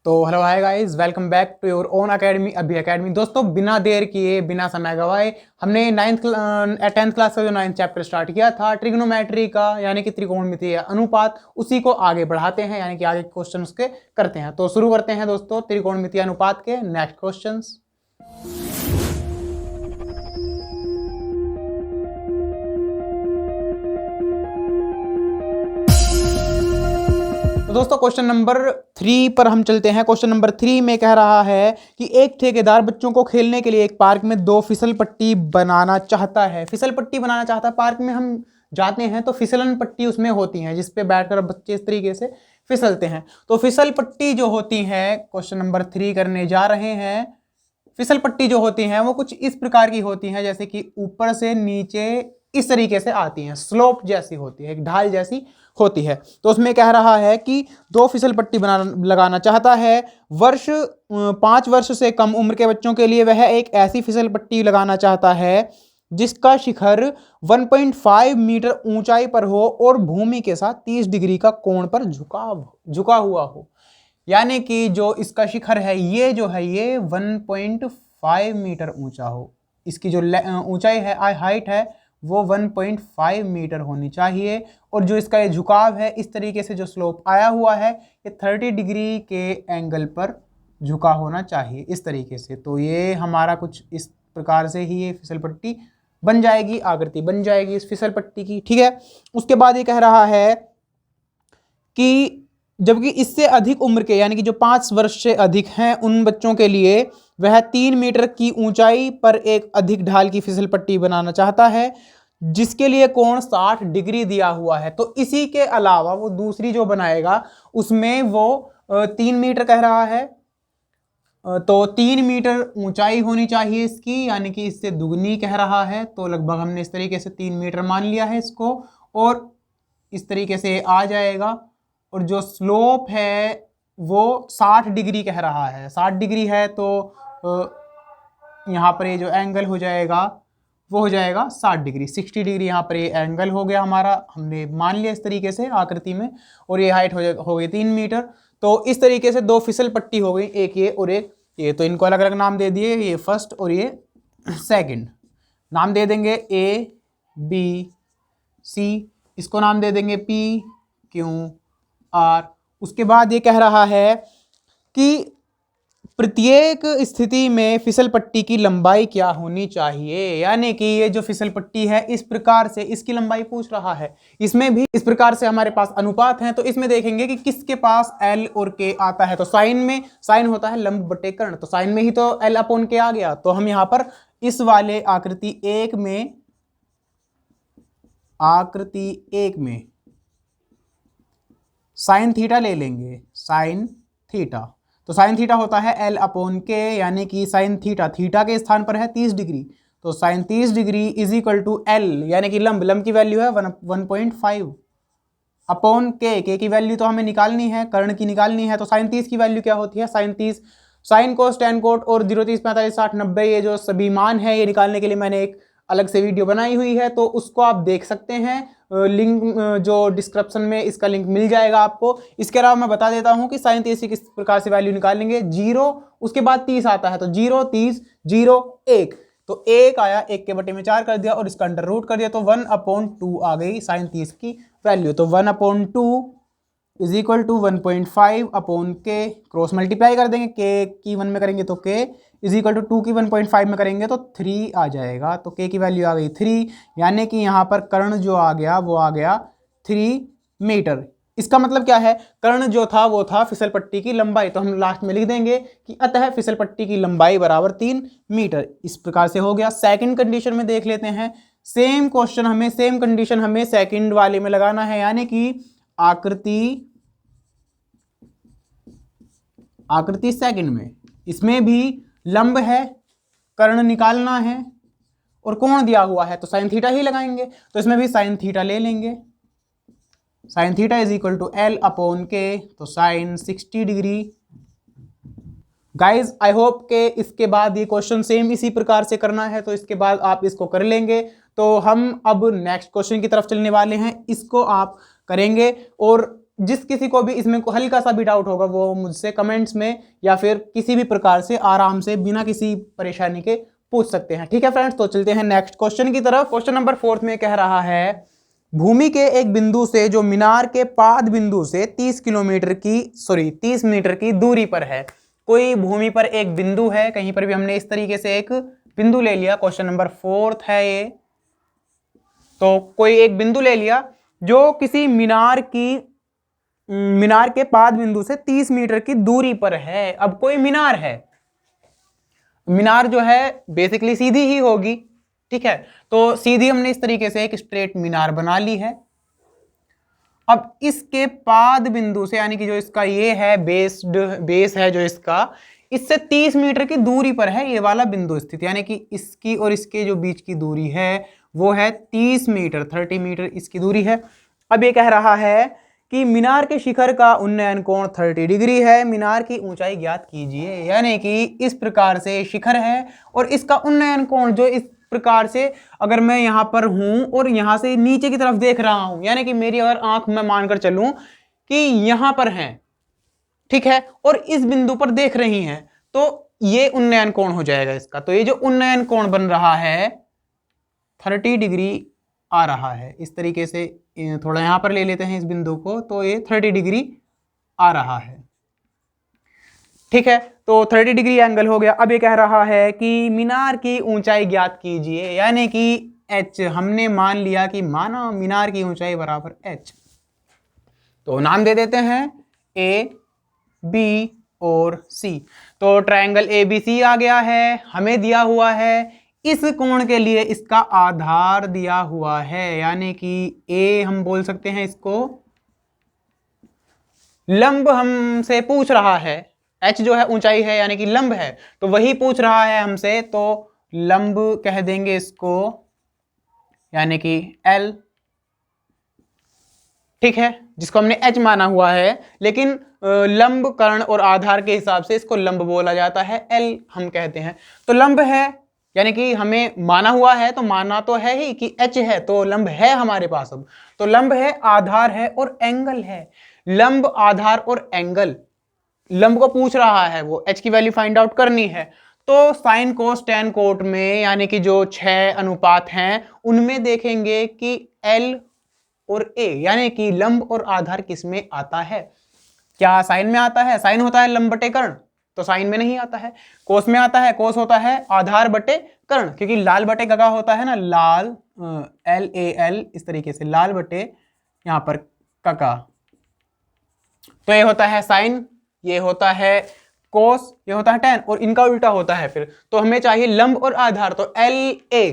तो hello hi guys, welcome back to your own academy Abhi academy. दोस्तों, बिना देर किए बिना समय गवाए हमने 10th क्लास का जो 9th चैप्टर स्टार्ट किया था ट्रिग्नोमेट्री का, यानी कि त्रिकोणमितीय अनुपात, उसी को आगे बढ़ाते हैं, यानी कि आगे क्वेश्चन उसके करते हैं। तो शुरू करते हैं दोस्तों त्रिकोणमितीय अनुपात के नेक्स्ट क्वेश्चंस। तो दोस्तों क्वेश्चन नंबर 3 पर हम चलते हैं। क्वेश्चन नंबर 3 में कह रहा है कि एक ठेकेदार बच्चों को खेलने के लिए एक पार्क में 2 फिसल पट्टी बनाना चाहता है। फिसल पट्टी बनाना चाहता है, पार्क में हम जाते हैं तो फिसलन पट्टी उसमें होती हैं जिसपे बैठकर बच्चे इस तरीके से फिसलते हैं। तो फिसल पट्टी जो होती है, क्वेश्चन नंबर 3 करने जा रहे हैं। फिसल पट्टी जो होती हैं वो कुछ इस प्रकार की होती हैं, जैसे कि ऊपर से नीचे इस तरीके से आती हैं, स्लोप जैसी होती है, एक ढाल जैसी होती है। तो उसमें कह रहा है कि 2 फिसल पट्टी लगाना चाहता है। 5 वर्ष से कम उम्र के बच्चों के लिए वह एक ऐसी फिसल पट्टी लगाना चाहता है जिसका शिखर 1.5 मीटर ऊंचाई पर हो और भूमि के साथ 30 डिग्री का कोण पर झुका हुआ हो। यानी कि जो इसका शिखर है ये जो है ये 1.5 मीटर ऊंचा हो, इसकी जो ऊंचाई है, हाइट है, वो 1.5 मीटर होनी चाहिए। और जो इसका ये झुकाव है, इस तरीके से जो स्लोप आया हुआ है, ये 30 डिग्री के एंगल पर झुका होना चाहिए, इस तरीके से। तो ये हमारा कुछ इस प्रकार से ही ये फिसल पट्टी बन जाएगी, आकृति बन जाएगी इस फिसल पट्टी की, ठीक है। उसके बाद ये कह रहा है कि जबकि इससे अधिक उम्र के, यानी कि जो 5 वर्ष से अधिक हैं, उन बच्चों के लिए वह 3 मीटर की ऊंचाई पर एक अधिक ढाल की फिसल पट्टी बनाना चाहता है जिसके लिए कोण 60 डिग्री दिया हुआ है। तो इसी के अलावा वो दूसरी जो बनाएगा उसमें वो 3 मीटर कह रहा है, तो 3 मीटर ऊंचाई होनी चाहिए इसकी, यानी कि इससे दुगनी कह रहा है। तो लगभग हमने इस तरीके से 3 मीटर मान लिया है इसको, और इस तरीके से आ जाएगा। और जो स्लोप है वो 60 डिग्री कह रहा है, 60 डिग्री है, तो यहाँ पर ये जो एंगल हो जाएगा वो हो जाएगा 60 डिग्री, 60 डिग्री यहाँ पर ये एंगल हो गया हमारा, हमने मान लिया इस तरीके से आकृति में। और ये हाइट हो गई 3 मीटर। तो इस तरीके से 2 फिसल पट्टी हो गई, एक ये और एक ये। तो इनको अलग अलग नाम दे दिए, ये फर्स्ट और ये सेकंड। नाम दे देंगे ए बी सी, इसको नाम दे देंगे पी क्यू आर। उसके बाद ये कह रहा है कि प्रत्येक स्थिति में फिसल पट्टी की लंबाई क्या होनी चाहिए, यानी कि ये जो फिसल पट्टी है इस प्रकार से इसकी लंबाई पूछ रहा है। इसमें भी इस प्रकार से हमारे पास अनुपात हैं, तो इसमें देखेंगे कि किसके पास एल और के आता है। तो साइन में, साइन होता है लंब बटे कर्ण, तो साइन में ही तो एल अपॉन के आ गया। तो हम यहां पर इस वाले आकृति 1 में साइन थीटा ले लेंगे, साइन थीटा। तो साइन थीटा होता है एल अपॉन के, यानी कि साइन थीटा, थीटा के स्थान पर है 30 डिग्री, तो sine 30 degree is equal to L, यानी कि लंब की वैल्यू है 1.5 अपॉन के की वैल्यू तो हमें निकालनी है, कर्ण की निकालनी है। तो साइन 30 की वैल्यू क्या होती है, sine 30, sine cos tan cot और 0 30 45 60 90, ये जो सभी मान है ये निकालने के लिए मैंने एक अलग से वीडियो बनाई हुई है, तो उसको आप देख सकते हैं। लिंक जो डिस्क्रिप्शन में इसका लिंक मिल जाएगा आपको। इसके अलावा मैं बता देता हूं कि साइन 30 की किस प्रकार से वैल्यू निकालेंगे। 0 उसके बाद 30 आता है, तो 0 30 0 1, तो 1 आया, 1 के बटे में 4 कर दिया और इसका अंडर रूट कर दिया, तो 1/2 आ गई साइन 30 की वैल्यू। तो 1/2 इज इक्वल टू 1.5 अपॉन के, क्रॉस मल्टीप्लाई कर देंगे, के की 1 में करेंगे तो के इज इक्वल टू 2 की 1.5 में करेंगे तो 3 आ जाएगा। तो के की वैल्यू आ गई 3, यानी कि यहाँ पर कर्ण जो आ गया वो आ गया 3 मीटर। इसका मतलब क्या है, कर्ण जो था वो था फिसल पट्टी की लंबाई, तो हम लास्ट में लिख देंगे कि अतः फिसल पट्टी की लंबाई बराबर 3 मीटर। इस प्रकार से हो गया। सेकंड कंडीशन में देख लेते हैं। सेम क्वेश्चन हमें, सेम कंडीशन हमें सेकंड वाले में लगाना है, यानी कि आकृति सेकंड में, इसमें भी लंब है, कर्ण निकालना है और कोण दिया हुआ है, तो साइन थीटा ही लगाएंगे। तो इसमें भी साइन थीटा ले लेंगे, sine theta is equal to L upon K, तो sine 60 degree. Guys I hope के इसके बाद ये क्वेश्चन सेम इसी प्रकार से करना है, तो इसके बाद आप इसको कर लेंगे। तो हम अब नेक्स्ट क्वेश्चन की तरफ चलने वाले हैं, इसको आप करेंगे और जिस किसी को भी इसमें हल्का सा भी डाउट होगा वो मुझसे कमेंट्स में या फिर किसी भी प्रकार से आराम से बिना किसी परेशानी के पूछ सकते हैं। ठीक है फ्रेंड्स, तो चलते हैं नेक्स्ट क्वेश्चन की तरफ। क्वेश्चन नंबर 4 में कह रहा है भूमि के एक बिंदु से जो मीनार के पाद बिंदु से 30 मीटर की दूरी पर है। कोई भूमि पर एक बिंदु है, कहीं पर भी हमने इस तरीके से एक बिंदु ले लिया, क्वेश्चन नंबर 4 है ये। तो कोई एक बिंदु ले लिया जो किसी मीनार के पाद बिंदु से 30 मीटर की दूरी पर है। अब कोई मीनार है, मीनार जो है बेसिकली सीधी ही होगी, ठीक है। तो सीधी हमने इस तरीके से एक स्ट्रेट मीनार बना ली है। अब इसके पाद बिंदु से, यानी कि जो इसका ये है बेस है जो इसका, इससे 30 मीटर की दूरी पर है ये वाला बिंदु स्थित, यानी कि इसकी और इसके जो बीच की दूरी है वो है 30 मीटर, 30 मीटर इसकी दूरी है। अब ये कह रहा है कि मीनार के शिखर का उन्नयन कोण 30 डिग्री है, मीनार की ऊंचाई ज्ञात कीजिए। यानी कि इस प्रकार से शिखर है और इसका उन्नयन कोण जो इस प्रकार से, अगर मैं यहां पर हूं और यहां से नीचे की तरफ देख रहा हूं, यानी कि मेरी अगर आंख मैं मानकर चलूं कि यहां पर है, ठीक है, और इस बिंदु पर देख रही हैं, तो ये उन्नयन कोण हो जाएगा इसका। तो ये जो उन्नयन कोण बन रहा है 30 डिग्री आ रहा है। इस तरीके से थोड़ा यहां पर ले लेते हैं इस बिंदु को, तो ये 30 डिग्री आ रहा है, ठीक है। तो 30 डिग्री एंगल हो गया। अब ये कह रहा है कि मीनार की ऊंचाई ज्ञात कीजिए, यानी कि h हमने मान लिया कि माना मीनार की ऊंचाई बराबर h। तो नाम दे देते हैं A, B और C। तो ट्रायंगल ABC आ गया है, हमें दिया हुआ है इस कोण के लिए इसका आधार दिया हुआ है, यानी कि A हम बोल सकते हैं इसको। लंब हमसे पूछ रहा है, h जो है ऊंचाई है यानी कि लंब है, तो वही पूछ रहा है हमसे, तो लंब कह देंगे इसको, यानी कि L, ठीक है, जिसको हमने h माना हुआ है, लेकिन लंब कर्ण और आधार के हिसाब से इसको लंब बोला जाता है, L हम कहते हैं। तो लंब है, यानी कि हमें माना हुआ है, तो माना तो है ही कि h है, तो लंब है हमारे पास। अब तो लंब है, आधार है और एंगल है। लंब, आधार और एंगल, लंब को पूछ रहा है, वो h की वैल्यू फाइंड आउट करनी है। तो साइन कोस टेन कोट में, यानी कि जो 6 अनुपात हैं उनमें देखेंगे कि L और A, यानी कि लंब और आधार किस में आता है। क्या साइन में आता है? साइन होता है लंब बटे कर्ण, तो साइन में नहीं आता है। कोस में आता है, कोस होता है आधार बटे कर्ण, क्योंकि लाल बटे गगा होता है ना, लाल LAL, इस तरीके से लाल बटे यहां पर कका। तो ये होता है साइन, ये होता है कोस, ये होता है टेन, और इनका उल्टा होता है फिर। तो हमें चाहिए लंब और आधार, तो LA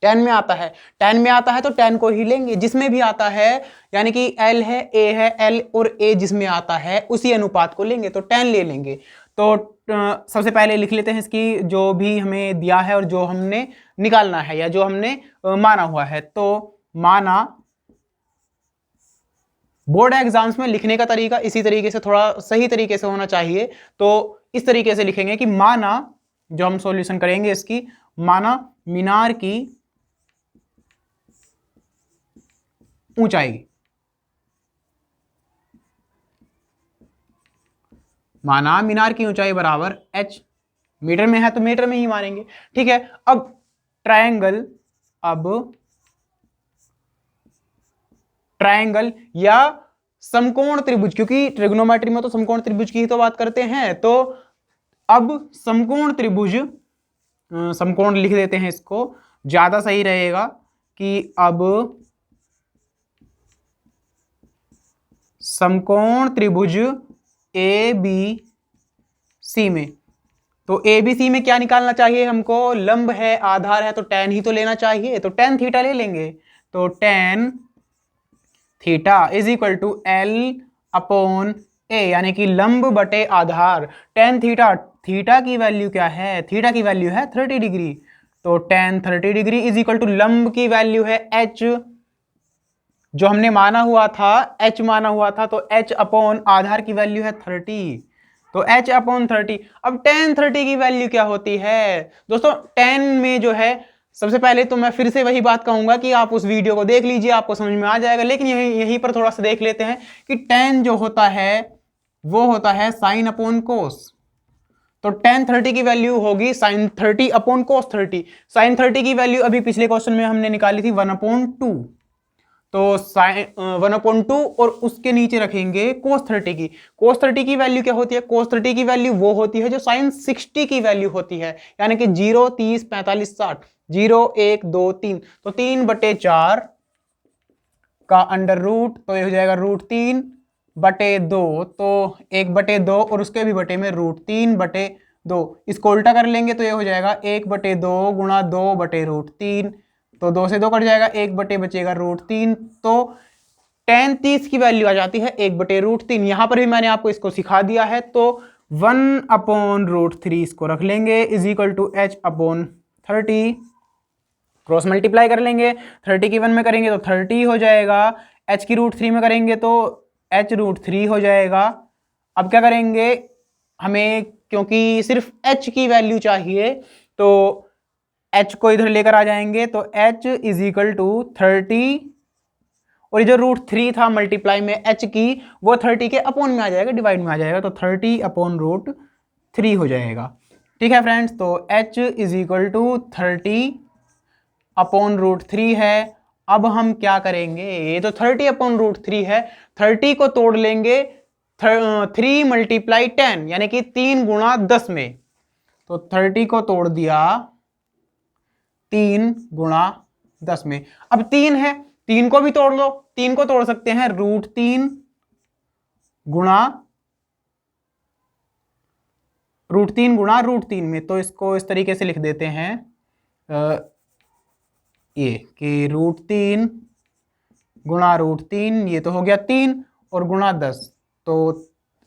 टेन में आता है, टेन में आता है तो टेन को ही लेंगे, जिसमें भी आता है, यानी कि L है, A है, L और A जिसमें आता है उसी अनुपात को लेंगे, तो टेन ले लेंगे। तो सबसे पहले लिख लेते हैं इसकी जो भी हमें दिया है और जो हमने निकालना है या जो हमने माना हुआ है। तो माना, बोर्ड एग्जाम्स में लिखने का तरीका इसी तरीके से, थोड़ा सही तरीके से होना चाहिए। तो इस तरीके से लिखेंगे कि माना, जो हम सॉल्यूशन करेंगे इसकी, माना मीनार की ऊंचाई, माना मीनार की ऊंचाई बराबर h, मीटर में है तो मीटर में ही मानेंगे, ठीक है। अब ट्रायंगल, या समकोण त्रिभुज, क्योंकि ट्रिग्नोमेट्री में तो समकोण त्रिभुज की ही तो बात करते हैं, तो अब समकोण त्रिभुज, समकोण लिख देते हैं इसको, ज्यादा सही रहेगा कि अब समकोण त्रिभुज ABC में, तो ABC में क्या निकालना चाहिए हमको? लंब है, आधार है, तो टेन ही तो लेना चाहिए, तो टेन थीटा ले लेंगे। तो tan theta is equal to L/A, यानी कि लंब बटे आधार। टेन थीटा, थीटा की वैल्यू क्या है? थीटा की वैल्यू है 30 डिग्री, तो tan 30 degree is equal to लंब की वैल्यू है h, जो हमने माना हुआ था, h माना हुआ था, तो h अपॉन आधार की वैल्यू है 30, तो h अपॉन 30। अब tan 30 की वैल्यू क्या होती है दोस्तों? tan में जो है सबसे पहले तो मैं फिर से वही बात कहूंगा कि आप उस वीडियो को देख लीजिए, आपको समझ में आ जाएगा। लेकिन यहीं पर थोड़ा सा देख लेते हैं कि tan जो होता है वो होता है sin अपॉन कोस। तो tan 30 की वैल्यू होगी sin 30 अपॉन कोस 30। sin 30 की वैल्यू अभी पिछले क्वेश्चन में हमने निकाली थी 1/2। तो साइन 1/2 और उसके नीचे रखेंगे cos 30 की। cos 30 की वैल्यू क्या होती है? cos 30 की वैल्यू वो होती है जो sin 60 की वैल्यू होती है, यानी कि 0, 30, 45, 60, 0, 1, 2, 3। तो 3/4 का अंडर रूट, तो ये हो जाएगा √3/2। तो 1/2 और उसके भी बटे में √3/2। इसको उल्टा कर लेंगे तो ये हो जाएगा 1/2 गुणा 2/√3। तो 2 से 2 कट जाएगा, 1 बचेगा √3। तो tan 30 की वैल्यू आ जाती है 1/√3। यहां पर भी मैंने आपको इसको सिखा दिया है। तो 1/√3 इसको रख लेंगे is equal to h/30। Cross multiply कर लेंगे, 30 की 1 में करेंगे तो 30 हो जाएगा, h की √3 में करेंगे तो h√3 हो जाएगा। अब क्या करेंगे, हमें क्योंकि सिर्फ h की वैल्यू चाहिए तो h को इधर लेकर आ जाएंगे। तो h इज इक्वल टू 30 और ये जो √3 था मल्टीप्लाई में h की, वो 30 के अपॉन में आ जाएगा, डिवाइड में आ जाएगा। तो 30/√3 हो जाएगा। ठीक है फ्रेंड्स, तो h इज इक्वल टू 30/√3 है। अब हम क्या करेंगे, ये तो 30/√3 है, 30 को तोड़ लेंगे 3 × 10 यानी कि 3 × 10 में। तो 30 को तोड़ दिया 3 × 10 में। अब 3 है, 3 को भी तोड़ लो, 3 को तोड़ सकते हैं √3 गुणा √3 में। तो इसको इस तरीके से लिख देते हैं ये कि √3 गुणा √3, ये तो हो गया 3 और गुणा 10। तो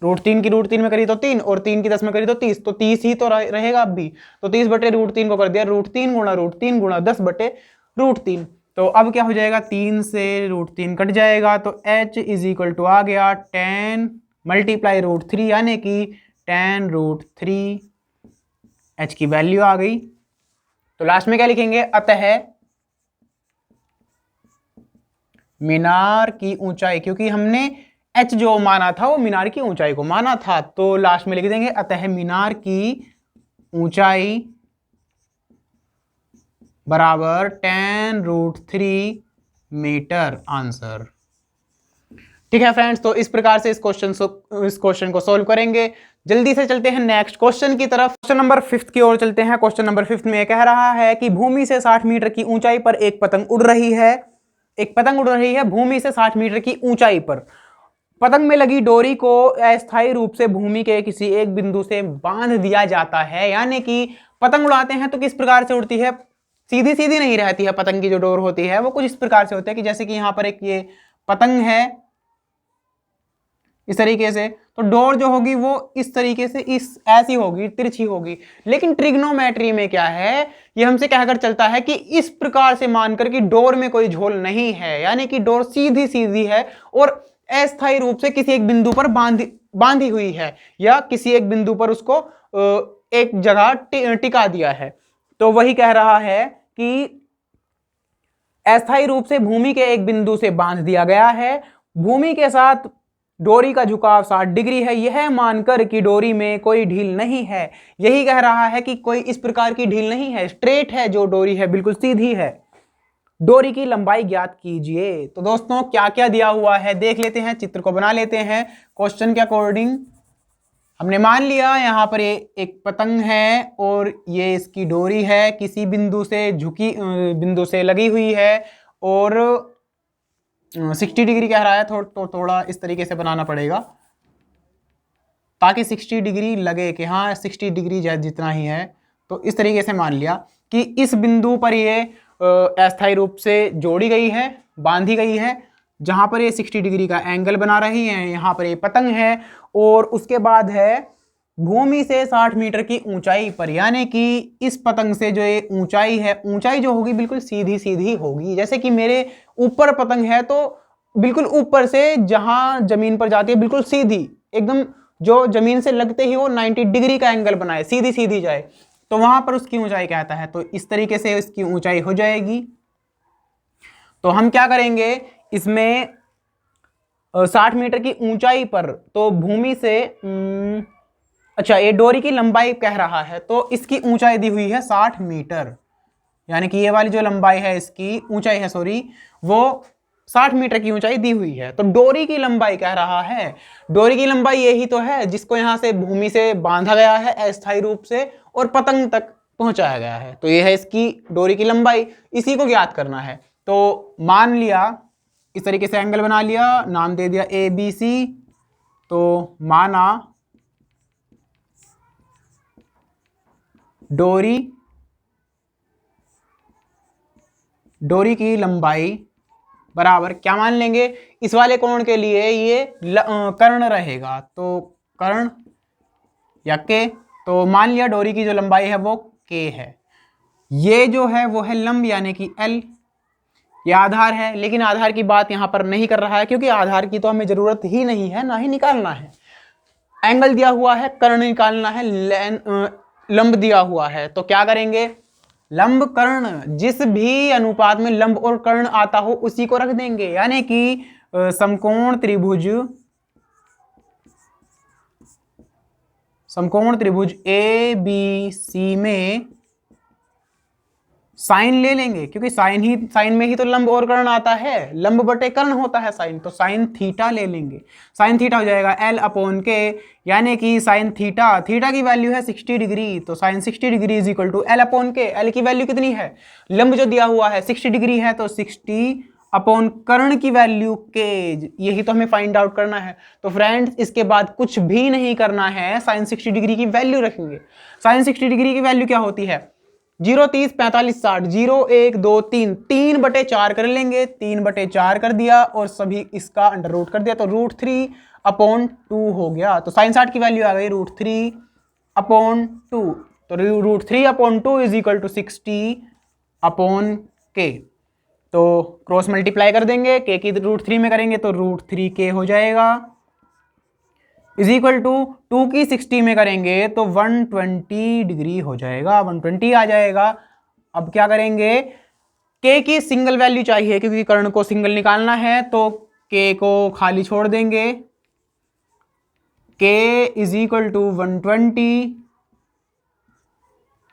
√3 की √3 में करी तो 3 और 3 की 10 में करी तो 30, तो 30 ही तो रहेगा अब भी। तो 30/√3 को कर दिया √3 गुणा √3 गुणा 10/√3। तो अब क्या हो जाएगा, 3 से √3 कट जाएगा। तो h इज इक्वल टू आ गया 10 × √3 यानी कि tan√3। h की वैल्यू आ गई। तो लास्ट में क्या लिखेंगे, अतः मीनार की ऊंचाई, क्योंकि हमने h जो माना था वो मीनार की ऊंचाई को माना था। तो लास्ट में लिख देंगे अतः मीनार की ऊंचाई बराबर tan√3 मीटर। आंसर। ठीक है फ्रेंड्स, तो इस प्रकार से इस क्वेश्चन को सॉल्व करेंगे। जल्दी से चलते हैं नेक्स्ट क्वेश्चन की तरफ। क्वेश्चन नंबर 5 की ओर चलते हैं। क्वेश्चन नंबर 5 में कह रहा है कि भूमि से 60 मीटर की ऊंचाई पर एक पतंग उड़ रही है। एक पतंग उड़ रही है भूमि से 60 मीटर की ऊंचाई पर। पतंग में लगी डोरी को अस्थायी रूप से भूमि के किसी एक बिंदु से बांध दिया जाता है। यानी कि पतंग उड़ाते हैं तो किस प्रकार से उड़ती है, सीधी सीधी नहीं रहती है। पतंग की जो डोर होती है वो कुछ इस प्रकार से होती है कि जैसे कि यहां पर एक ये पतंग है इस तरीके से, तो डोर जो होगी वो इस तरीके से ऐसी होगी, तिरछी होगी। लेकिन ट्रिग्नोमेट्री में क्या है, ये हमसे कहकर चलता है कि इस प्रकार से मानकर कि डोर में कोई झोल नहीं है, यानी कि डोर सीधी सीधी है और अस्थायी रूप से किसी एक बिंदु पर बांधी हुई है, या किसी एक बिंदु पर उसको एक जगह टिका दिया है। तो वही कह रहा है कि अस्थायी रूप से भूमि के एक बिंदु से बांध दिया गया है। भूमि के साथ डोरी का झुकाव 60 डिग्री है, यह मानकर कि डोरी में कोई ढील नहीं है। यही कह रहा है कि कोई इस प्रकार की ढील नहीं है, स्ट्रेट है जो डोरी है, बिल्कुल सीधी है। डोरी की लंबाई ज्ञात कीजिए। तो दोस्तों क्या क्या दिया हुआ है देख लेते हैं, चित्र को बना लेते हैं क्वेश्चन के अकॉर्डिंग। हमने मान लिया यहाँ पर एक पतंग है और ये इसकी डोरी है, किसी बिंदु से बिंदु से लगी हुई है और 60 डिग्री कह रहा है। तो थोड़ा इस तरीके से बनाना पड़ेगा ताकि 60 डिग्री लगे कि हाँ 60 डिग्री जितना ही है। तो इस तरीके से मान लिया कि इस बिंदु पर ये अस्थायी रूप से जोड़ी गई है, बांधी गई है, जहां पर ये 60 डिग्री का एंगल बना रही है। यहाँ पर ये पतंग है और उसके बाद है भूमि से 60 मीटर की ऊंचाई पर, यानी कि इस पतंग से जो ये ऊंचाई है, ऊंचाई जो होगी बिल्कुल सीधी सीधी होगी। जैसे कि मेरे ऊपर पतंग है तो बिल्कुल ऊपर से जहां जमीन पर जाती है बिल्कुल सीधी, एकदम जो जमीन से लगते ही वो 90 डिग्री का एंगल बनाए, सीधी सीधी जाए। तो वहां पर उसकी ऊंचाई क्या आता है, तो इस तरीके से इसकी ऊंचाई हो जाएगी। तो हम क्या करेंगे इसमें 60 मीटर की ऊंचाई पर, तो भूमि से अच्छा ये डोरी की लंबाई कह रहा है, तो इसकी ऊंचाई दी हुई है 60 मीटर, यानी कि ये वाली जो लंबाई है इसकी ऊंचाई है सॉरी वो 60 मीटर की ऊंचाई दी हुई है। तो डोरी की लंबाई कह रहा है, डोरी की लंबाई यही तो है जिसको यहां से भूमि से बांधा गया है अस्थायी रूप से और पतंग तक पहुंचाया गया है, तो यह है इसकी डोरी की लंबाई, इसी को ज्ञात करना है। तो मान लिया इस तरीके से एंगल बना लिया, नाम दे दिया ABC, तो माना डोरी की लंबाई बराबर क्या मान लेंगे, इस वाले कोण के लिए ये कर्ण रहेगा, तो कर्ण या के, तो मान लिया डोरी की जो लंबाई है वो के है। ये जो है वो है लंब यानी कि L, ये आधार है, लेकिन आधार की बात यहां पर नहीं कर रहा है क्योंकि आधार की तो हमें जरूरत ही नहीं है, ना ही निकालना है। एंगल दिया हुआ है, कर्ण निकालना है, लंब दिया हुआ है, तो क्या करेंगे लंब कर्ण, जिस भी अनुपात में लंब और कर्ण आता हो उसी को रख देंगे, यानी कि समकोण त्रिभुज ABC में साइन ले लेंगे, क्योंकि साइन में ही तो लंब और कर्ण आता है, लंब बटे कर्ण होता है साइन, तो साइन थीटा ले लेंगे। साइन थीटा हो जाएगा L/K, यानी कि साइन थीटा की वैल्यू है 60 डिग्री, तो sine 60 degree is equal to L/K। L की वैल्यू कितनी है, लंब जो दिया हुआ है 60 डिग्री है, तो 60 अपॉन कर्ण की वैल्यू के, यही तो हमें फाइंड आउट करना है। तो फ्रेंड्स इसके बाद कुछ भी नहीं करना है, साइन 60 डिग्री की वैल्यू रखेंगे। साइन 60 डिग्री की वैल्यू क्या होती है, 0 30 45 60, 0 1 2 3, 3/4 कर लेंगे, 3/4 कर दिया और सभी इसका अंडर रूट कर दिया, तो √3/2 हो गया। तो साइन 60 की वैल्यू आ गई √3/2, तो √3/2 इज इक्वल टू 60/K। तो क्रॉस मल्टीप्लाई कर देंगे, K की √3 में करेंगे तो √3K हो जाएगा, इज इक्वल टू 2 की 60 में करेंगे तो 120 डिग्री हो जाएगा, 120 आ जाएगा। अब क्या करेंगे, K की सिंगल वैल्यू चाहिए क्योंकि कर्ण को सिंगल निकालना है, तो K को खाली छोड़ देंगे, K इज इक्वल टू 120,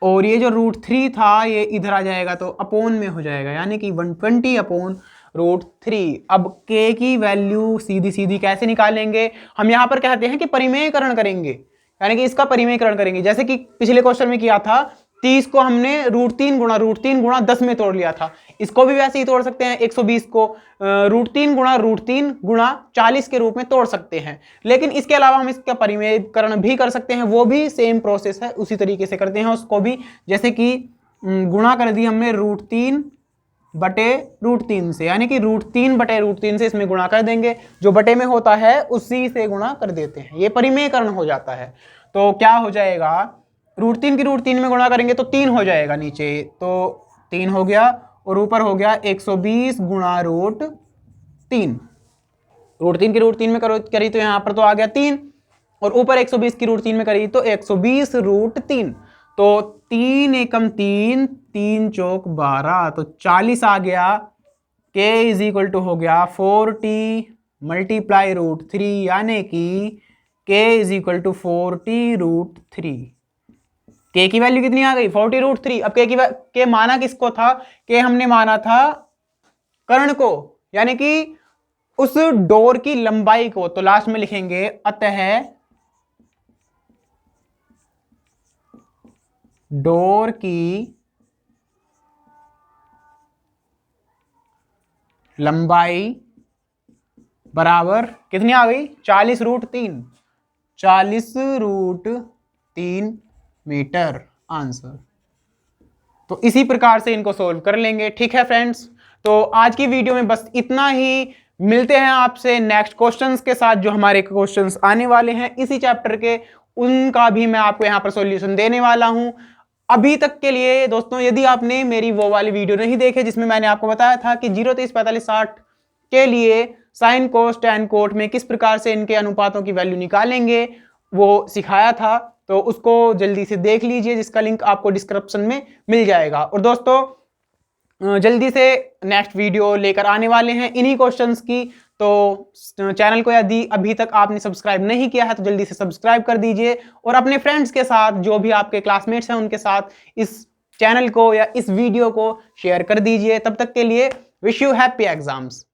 और ये जो √3 था ये इधर आ जाएगा तो अपोन में हो जाएगा, यानी कि 120/√3। अब K की वैल्यू सीधी सीधी कैसे निकालेंगे, हम यहां पर कहते हैं कि परिमेयकरण करेंगे, यानी कि इसका परिमेयकरण करेंगे। जैसे कि पिछले क्वेश्चन में किया था, 30 को हमने √3 गुणा 10 में तोड़ लिया था, इसको भी वैसे ही तोड़ सकते हैं। 120 को √3 गुणा 40 के रूप में तोड़ सकते हैं, लेकिन इसके अलावा हम इसका परिमेयकरण भी कर सकते हैं, वो भी सेम प्रोसेस है, उसी तरीके से करते हैं उसको भी। जैसे कि गुणा कर दी हमने √3/√3 से, यानी कि √3/√3 से इसमें गुणा कर देंगे, जो बटे में होता है उसी से गुणा कर देते हैं, ये परिमेयकरण हो जाता है। तो क्या हो जाएगा, √3 की √3 में गुणा करेंगे तो 3 हो जाएगा नीचे, तो 3 हो गया, और ऊपर हो गया 120 गुणा √3। √3 की √3 में करी तो यहां पर तो आ गया 3, और ऊपर 120 की √3 में करी तो 120√3, तो 3 एकम 3, 3 चौक 12, तो 40 आ गया। K इज इक्वल टू हो गया 40 मल्टीप्लाई √3, यानी कि K is equal to 40√3। K की वैल्यू कितनी आ गई, 40√3। अब K माना किसको था, K हमने माना था कर्ण को, यानी कि उस डोर की लंबाई को, तो लास्ट में लिखेंगे अतः डोर की लंबाई बराबर कितनी आ गई, 40√3, 40√3 मीटर आंसर। तो इसी प्रकार से इनको सोल्व कर लेंगे। ठीक है फ्रेंड्स, तो आज की वीडियो में बस इतना ही, मिलते हैं आपसे नेक्स्ट क्वेश्चंस के साथ, जो हमारे क्वेश्चंस आने वाले हैं इसी चैप्टर के, उनका भी मैं आपको यहां पर सॉल्यूशन देने वाला हूं। अभी तक के लिए दोस्तों, यदि आपने मेरी वो वाली वीडियो नहीं देखे जिसमें मैंने आपको बताया था कि 0 30 45 60 के लिए साइन कोस टैन कोट में किस प्रकार से इनके अनुपातों की वैल्यू निकालेंगे, वो सिखाया था, तो उसको जल्दी से देख लीजिए, जिसका लिंक आपको डिस्क्रिप्शन में मिल जाएगा। और दोस्तों जल्दी से नेक्स्ट वीडियो लेकर आने वाले हैं इन्हीं क्वेश्चंस की, तो चैनल को यदि अभी तक आपने सब्सक्राइब नहीं किया है तो जल्दी से सब्सक्राइब कर दीजिए, और अपने फ्रेंड्स के साथ, जो भी आपके क्लासमेट्स हैं उनके साथ इस चैनल को या इस वीडियो को शेयर कर दीजिए। तब तक के लिए विश यू हैप्पी एग्जाम्स।